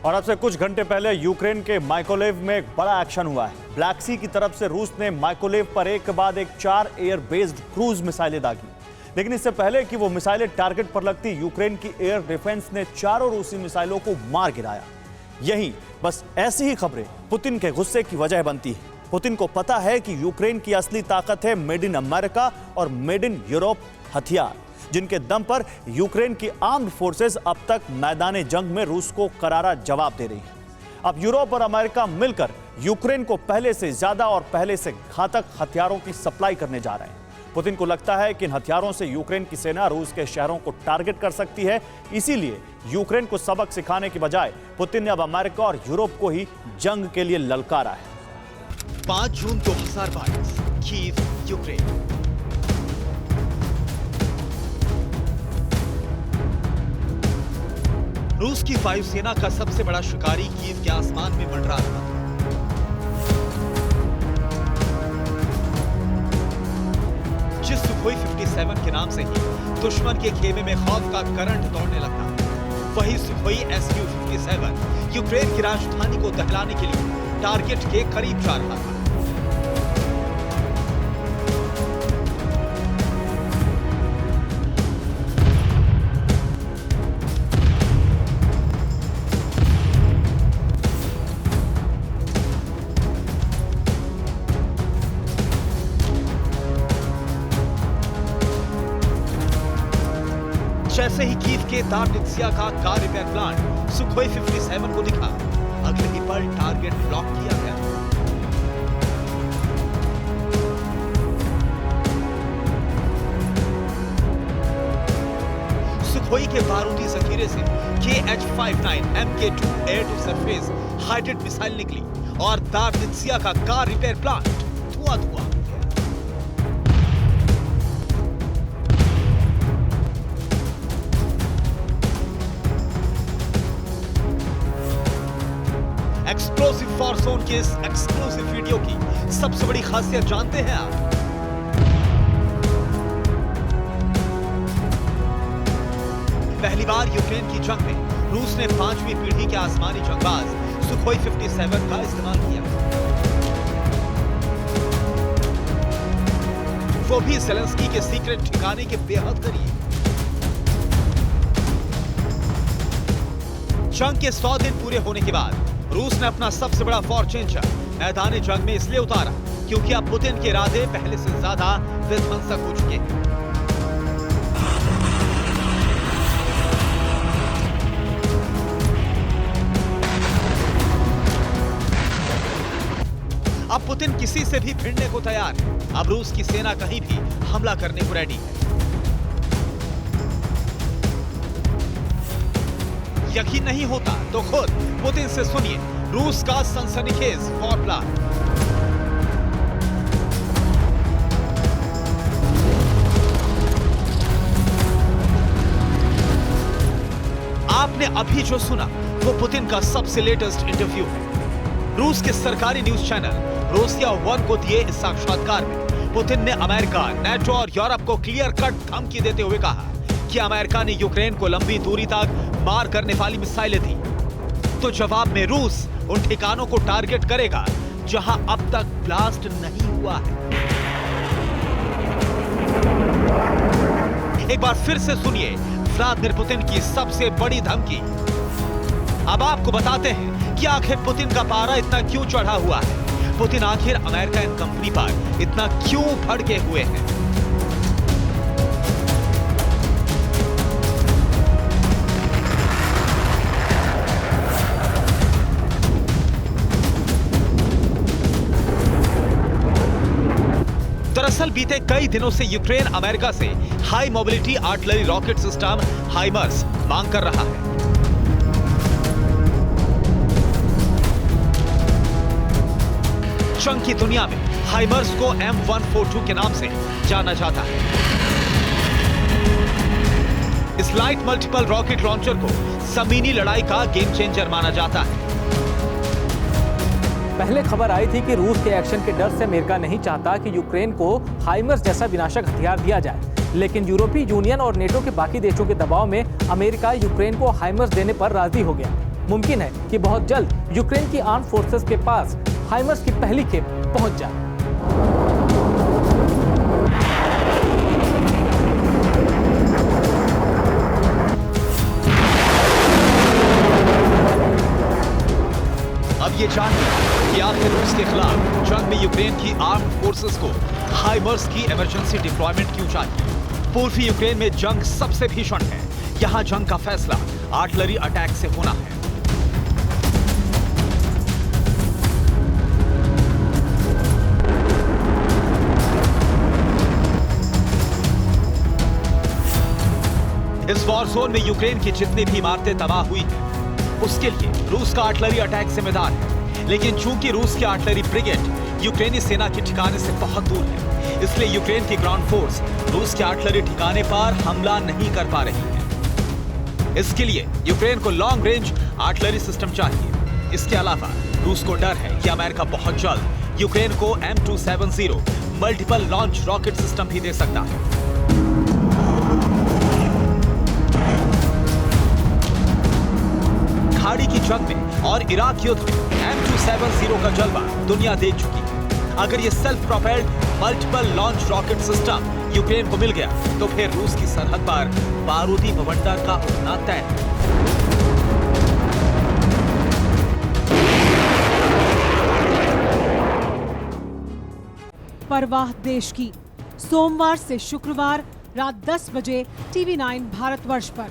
और अब से कुछ घंटे पहले यूक्रेन के माइकोलेव में एक बड़ा एक्शन हुआ है। ब्लैक सी की तरफ से रूस ने माइकोलेव पर एक के बाद एक 4 एयर बेस्ड क्रूज मिसाइलें दागी। लेकिन इससे पहले कि वो मिसाइलें टारगेट पर लगती, यूक्रेन की एयर डिफेंस ने चारों रूसी मिसाइलों को मार गिराया। यही बस ऐसी ही खबरें पुतिन के गुस्से की वजह बनती है। पुतिन को पता है कि यूक्रेन की असली ताकत है मेड इन अमेरिका और मेड इन यूरोप हथियार, जिनके दम पर यूक्रेन की आर्म्ड फोर्सेस अब तक मैदान जंग में रूस को करारा जवाब दे रही है। अब यूरोप और अमेरिका मिलकर यूक्रेन को पहले से ज्यादा और पहले से घातक हथियारों की सप्लाई करने जा रहे हैं। पुतिन को लगता है कि इन हथियारों से यूक्रेन की सेना रूस के शहरों को टारगेट कर सकती है। इसीलिए यूक्रेन को सबक सिखाने की बजाय पुतिन ने अब अमेरिका और यूरोप को ही जंग के लिए ललकारा है। 5 जून 2022, कीव, यूक्रेन। रूस की वायुसेना का सबसे बड़ा शिकारी कीव के आसमान में मंडरा रहा था। जिस सुखोई 57 के नाम से ही दुश्मन के खेमे में खौफ का करंट दौड़ने लगता, वही सुखोई Su-57 यूक्रेन की राजधानी को दहलाने के लिए टारगेट के करीब जा रहा था। जैसे ही कीव के दार्नित्सिया का कार रिपेयर प्लांट सुखोई 57 को दिखा, अगले ही पल टारगेट ब्लॉक किया गया। सुखोई के बारूदी जखीरे से KH-59 MK2 air to surface हाइटेड मिसाइल निकली और दार्नित्सिया का कार रिपेयर प्लांट धुआं-धुआं। एक्सप्लोसिव फॉर जोन के इस एक्सक्लूसिव वीडियो की सबसे बड़ी खासियत जानते हैं आप? पहली बार यूक्रेन की जंग में रूस ने 5वीं पीढ़ी के आसमानी जंगबाज सुखोई 57 का इस्तेमाल किया, वो भी ज़ेलेंस्की के सीक्रेट ठिकाने के बेहद करीब। जंग के 100 दिन पूरे होने के बाद रूस ने अपना सबसे बड़ा फॉर्चेंचर मैदान जंग में इसलिए उतारा क्योंकि अब पुतिन के इरादे पहले से ज्यादा विध्वंसक हो चुके हैं। अब पुतिन किसी से भी भिड़ने को तैयार है। अब रूस की सेना कहीं भी हमला करने को रेडी है। यकीन नहीं होता तो खुद पुतिन से सुनिए रूस का सनसनीखेज वॉर प्लान। आपने अभी जो सुना वो पुतिन का सबसे लेटेस्ट इंटरव्यू है। रूस के सरकारी न्यूज चैनल रोसिया 1 को दिए इस साक्षात्कार में पुतिन ने अमेरिका, नेटो और यूरोप को क्लियर कट धमकी देते हुए कहा कि अमेरिका ने यूक्रेन को लंबी दूरी तक मार करने वाली मिसाइलें दी, तो जवाब में रूस उन ठिकानों को टारगेट करेगा जहां अब तक ब्लास्ट नहीं हुआ है। एक बार फिर से सुनिए व्लादिमीर पुतिन की सबसे बड़ी धमकी। अब आपको बताते हैं कि आखिर पुतिन का पारा इतना क्यों चढ़ा हुआ है, पुतिन आखिर अमेरिकन कंपनी पर इतना क्यों भड़के हुए हैं। दरअसल बीते कई दिनों से यूक्रेन अमेरिका से high mobility artillery rocket system HIMARS मांग कर रहा है। जंग की दुनिया में हाइमर्स को M142 के नाम से जाना जाता है। इस लाइट मल्टीपल रॉकेट लॉन्चर को जमीनी लड़ाई का गेम चेंजर माना जाता है। पहले खबर आई थी कि रूस के एक्शन के डर से अमेरिका नहीं चाहता कि यूक्रेन को हाइमर्स जैसा विनाशक हथियार दिया जाए, लेकिन यूरोपीय यूनियन और नेटो के बाकी देशों के दबाव में अमेरिका यूक्रेन को हाइमर्स देने पर राजी हो गया। मुमकिन है कि बहुत जल्द यूक्रेन की आर्म फोर्सेस के पास हाइमर्स की पहली खेप पहुंच जाए। अब ये जानिए कि आखिर रूस के खिलाफ जंग में यूक्रेन की आर्म फोर्सेस को हाइमर्स की इमरजेंसी डिप्लॉयमेंट क्यों चाहिए। पूर्वी यूक्रेन में जंग सबसे भीषण है। यहाँ जंग का फैसला आर्टिलरी अटैक से होना है। इस वॉर जोन में यूक्रेन की जितनी भी इमारतें तबाह हुई हैं, उसके लिए रूस का आर्टिलरी अटैक जिम्मेदार है। लेकिन चूंकि रूस की आर्टिलरी ब्रिगेड यूक्रेनी सेना के ठिकाने से बहुत दूर है, इसलिए यूक्रेन की ग्राउंड फोर्स रूस के आर्टिलरी ठिकाने पर हमला नहीं कर पा रही है। इसके लिए यूक्रेन को लॉन्ग रेंज आर्टिलरी सिस्टम चाहिए। इसके अलावा रूस को डर है कि अमेरिका बहुत जल्द यूक्रेन को M270 multiple launch rocket system भी दे सकता है। खाड़ी की जंग में और इराक युद्ध में M270 का जलवा दुनिया देख चुकी है। अगर ये self propelled multiple launch rocket system Ukraine को मिल गया तो फिर रूस की सरहद पर बारूदी बवंडर का उठना तय है। परवाह देश की, सोमवार से शुक्रवार रात 10 बजे TV9 भारतवर्ष पर।